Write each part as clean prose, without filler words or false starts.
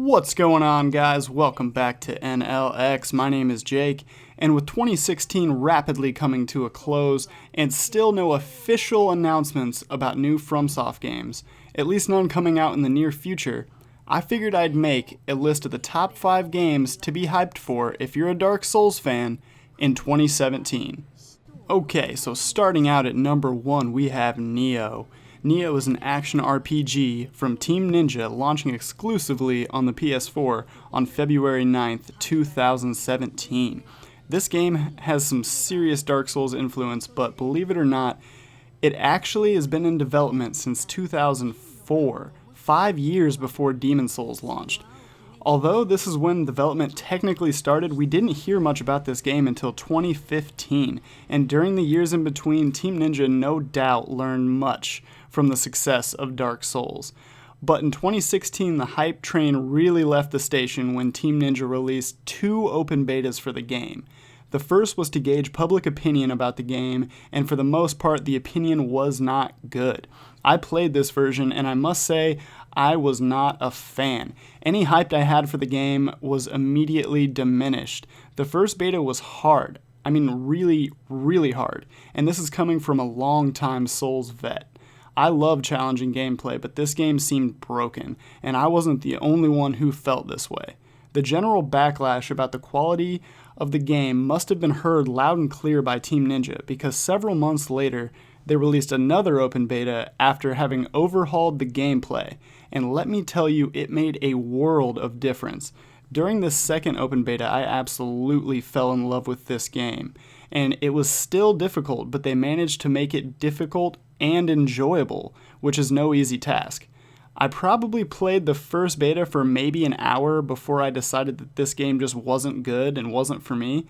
What's going on, guys? Welcome back to NLX. My name is Jake, and with 2016 rapidly coming to a close and still no official announcements about new FromSoft games, at least none coming out in the near future, I figured I'd make a list of the top 5 games to be hyped for if you're a Dark Souls fan in 2017. Okay, so starting out at number 1, we have Nioh. Nioh is an action RPG from Team Ninja launching exclusively on the PS4 on February 9th, 2017. This game has some serious Dark Souls influence, but believe it or not, it actually has been in development since 2004, 5 years before Demon Souls launched. Although this is when development technically started, we didn't hear much about this game until 2015, and during the years in between, Team Ninja no doubt learned much from the success of Dark Souls. But in 2016, the hype train really left the station when Team Ninja released 2 open betas for the game. The first was to gauge public opinion about the game, and for the most part, the opinion was not good. I played this version, and I must say, I was not a fan. Any hype I had for the game was immediately diminished. The first beta was hard. I mean, really, really hard. And this is coming from a long-time Souls vet. I love challenging gameplay, but this game seemed broken, and I wasn't the only one who felt this way. The general backlash about the quality of the game must have been heard loud and clear by Team Ninja, because several months later, they released another open beta after having overhauled the gameplay, and let me tell you, it made a world of difference. During this second open beta, I absolutely fell in love with this game, and it was still difficult, but they managed to make it difficult and enjoyable, which is no easy task. I probably played the first beta for maybe an hour before I decided that this game just wasn't good and wasn't for me.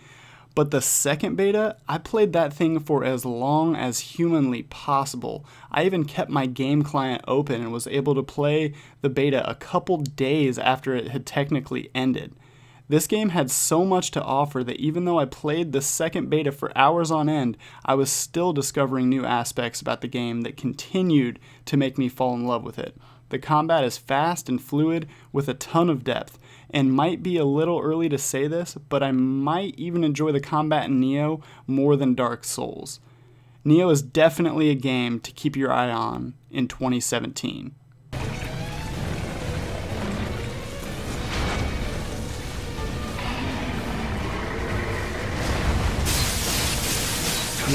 But the second beta, I played that thing for as long as humanly possible. I even kept my game client open and was able to play the beta a couple days after it had technically ended. This game had so much to offer that even though I played the second beta for hours on end, I was still discovering new aspects about the game that continued to make me fall in love with it. The combat is fast and fluid with a ton of depth, and might be a little early to say this, but I might even enjoy the combat in Nioh more than Dark Souls. Nioh is definitely a game to keep your eye on in 2017.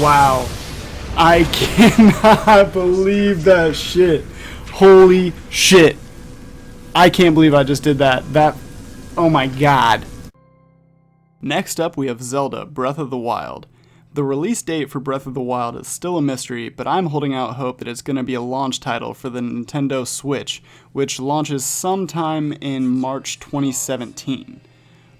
Wow, I cannot believe that shit. Holy shit. I can't believe I just did that. Oh my god. Next up, we have Zelda Breath of the Wild. The release date for Breath of the Wild is still a mystery, but I'm holding out hope that it's going to be a launch title for the Nintendo Switch, which launches sometime in March 2017.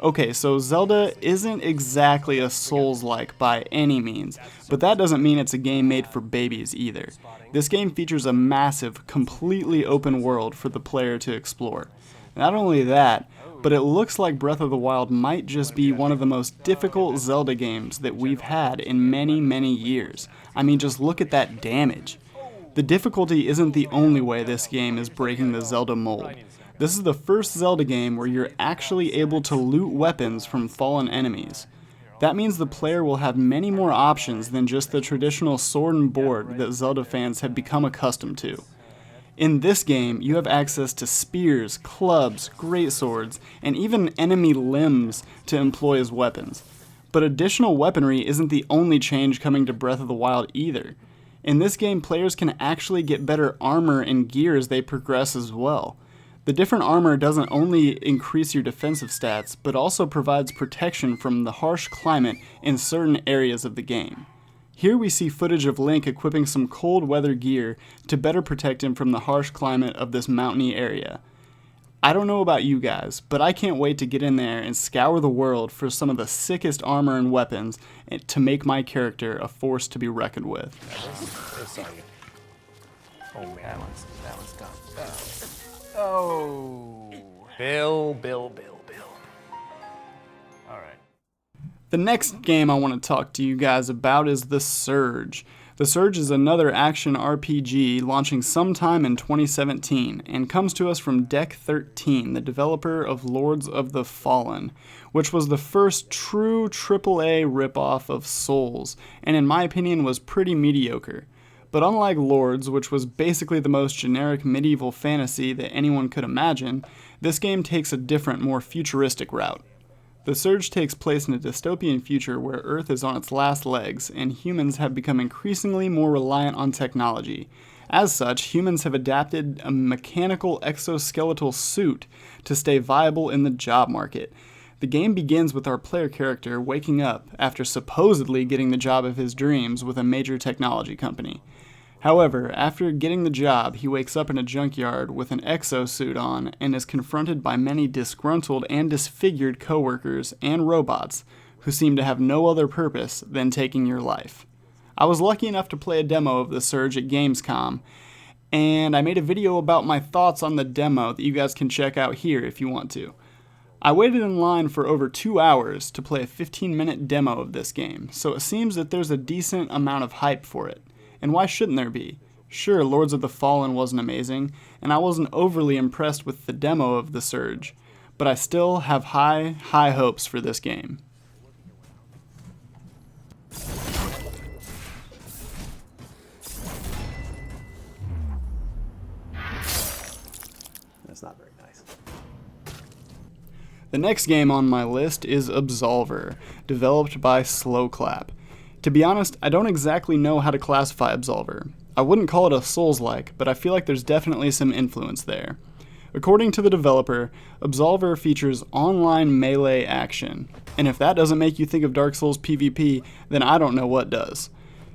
Okay, so Zelda isn't exactly a Souls-like by any means, but that doesn't mean it's a game made for babies either. This game features a massive, completely open world for the player to explore. Not only that, but it looks like Breath of the Wild might just be one of the most difficult Zelda games that we've had in many, many years. I mean, just look at that damage. The difficulty isn't the only way this game is breaking the Zelda mold. This is the first Zelda game where you're actually able to loot weapons from fallen enemies. That means the player will have many more options than just the traditional sword and board that Zelda fans have become accustomed to. In this game, you have access to spears, clubs, greatswords, and even enemy limbs to employ as weapons. But additional weaponry isn't the only change coming to Breath of the Wild either. In this game, players can actually get better armor and gear as they progress as well. The different armor doesn't only increase your defensive stats, but also provides protection from the harsh climate in certain areas of the game. Here we see footage of Link equipping some cold weather gear to better protect him from the harsh climate of this mountainy area. I don't know about you guys, but I can't wait to get in there and scour the world for some of the sickest armor and weapons to make my character a force to be reckoned with. Oh man, that one's done. Oh. Bill. All right. The next game I want to talk to you guys about is The Surge. The Surge is another action RPG launching sometime in 2017 and comes to us from Deck 13, the developer of Lords of the Fallen, which was the first true AAA ripoff of Souls, and in my opinion was pretty mediocre. But unlike Lords, which was basically the most generic medieval fantasy that anyone could imagine, this game takes a different, more futuristic route. The Surge takes place in a dystopian future where Earth is on its last legs, and humans have become increasingly more reliant on technology. As such, humans have adapted a mechanical exoskeletal suit to stay viable in the job market. The game begins with our player character waking up after supposedly getting the job of his dreams with a major technology company. However, after getting the job, he wakes up in a junkyard with an exosuit on and is confronted by many disgruntled and disfigured coworkers and robots who seem to have no other purpose than taking your life. I was lucky enough to play a demo of The Surge at Gamescom, and I made a video about my thoughts on the demo that you guys can check out here if you want to. I waited in line for over 2 hours to play a 15-minute demo of this game, so it seems that there's a decent amount of hype for it. And why shouldn't there be? Sure, Lords of the Fallen wasn't amazing, and I wasn't overly impressed with the demo of The Surge, but I still have high hopes for this game. That's not very nice. The next game on my list is Absolver, developed by Slowclap. To be honest, I don't exactly know how to classify Absolver. I wouldn't call it a Souls-like, but I feel like there's definitely some influence there. According to the developer, Absolver features online melee action, and if that doesn't make you think of Dark Souls PvP, then I don't know what does.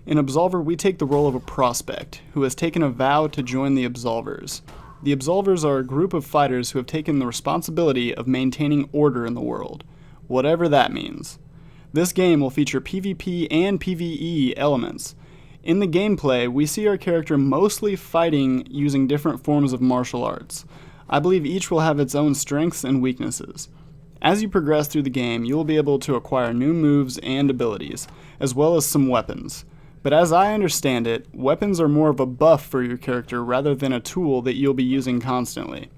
In Absolver, we take the role of a prospect who has taken a vow to join the Absolvers. The Absolvers are a group of fighters who have taken the responsibility of maintaining order in the world, whatever that means. This game will feature PvP and PvE elements. In the gameplay, we see our character mostly fighting using different forms of martial arts. I believe each will have its own strengths and weaknesses. As you progress through the game, you will be able to acquire new moves and abilities, as well as some weapons. But as I understand it, weapons are more of a buff for your character rather than a tool that you'll be using constantly.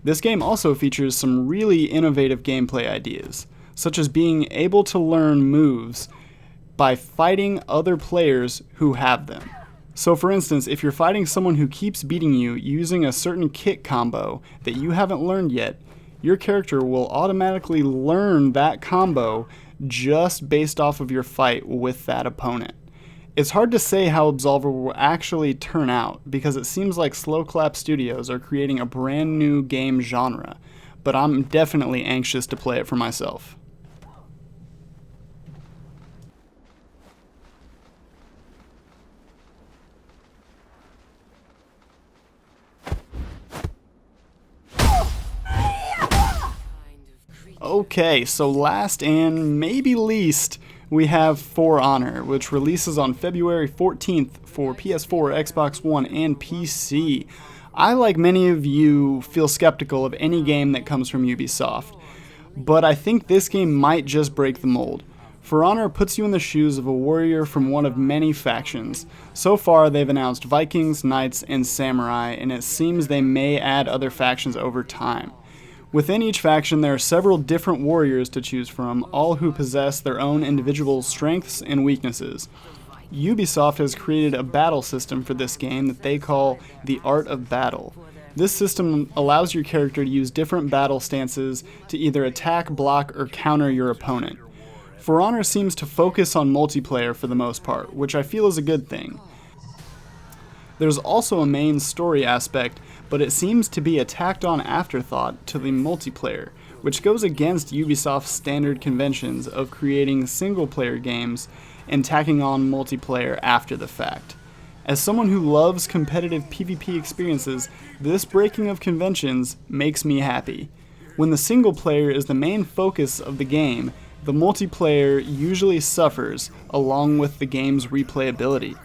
This game also features some really innovative gameplay ideas, such as being able to learn moves by fighting other players who have them. So for instance, if you're fighting someone who keeps beating you using a certain kick combo that you haven't learned yet, your character will automatically learn that combo just based off of your fight with that opponent. It's hard to say how Absolver will actually turn out because it seems like Slowclap Studios are creating a brand new game genre, but I'm definitely anxious to play it for myself. Okay, so last and maybe least, we have For Honor, which releases on February 14th for PS4, Xbox One, and PC. I, like many of you, feel skeptical of any game that comes from Ubisoft, but I think this game might just break the mold. For Honor puts you in the shoes of a warrior from one of many factions. So far, they've announced Vikings, Knights, and Samurai, and it seems they may add other factions over time. Within each faction, there are several different warriors to choose from, all who possess their own individual strengths and weaknesses. Ubisoft has created a battle system for this game that they call the Art of Battle. This system allows your character to use different battle stances to either attack, block, or counter your opponent. For Honor seems to focus on multiplayer for the most part, which I feel is a good thing. There's also a main story aspect, but it seems to be a tacked-on afterthought to the multiplayer, which goes against Ubisoft's standard conventions of creating single-player games and tacking on multiplayer after the fact. As someone who loves competitive PvP experiences, this breaking of conventions makes me happy. When the single player is the main focus of the game, the multiplayer usually suffers along with the game's replayability.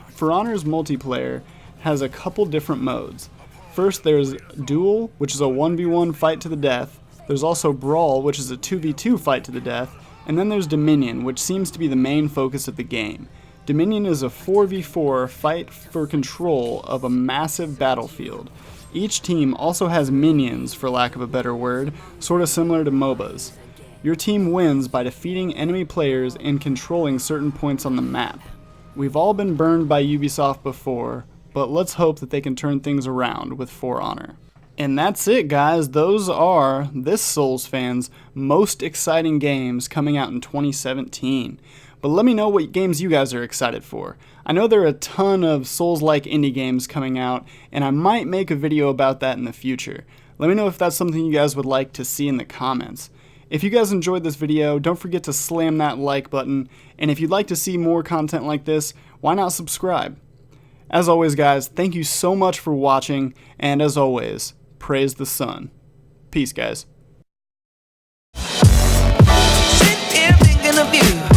For Honor's multiplayer has a couple different modes. First, there's Duel, which is a 1v1 fight to the death. There's also Brawl, which is a 2v2 fight to the death. And then there's Dominion, which seems to be the main focus of the game. Dominion is a 4v4 fight for control of a massive battlefield. Each team also has minions, for lack of a better word, sort of similar to MOBAs. Your team wins by defeating enemy players and controlling certain points on the map. We've all been burned by Ubisoft before, but let's hope that they can turn things around with For Honor. And that's it, guys. Those are this Souls fans' most exciting games coming out in 2017. But let me know what games you guys are excited for. I know there are a ton of Souls-like indie games coming out, and I might make a video about that in the future. Let me know if that's something you guys would like to see in the comments. If you guys enjoyed this video, don't forget to slam that like button, and if you'd like to see more content like this, why not subscribe? As always, guys, thank you so much for watching, and as always, praise the sun. Peace, guys. Sit here thinking of you.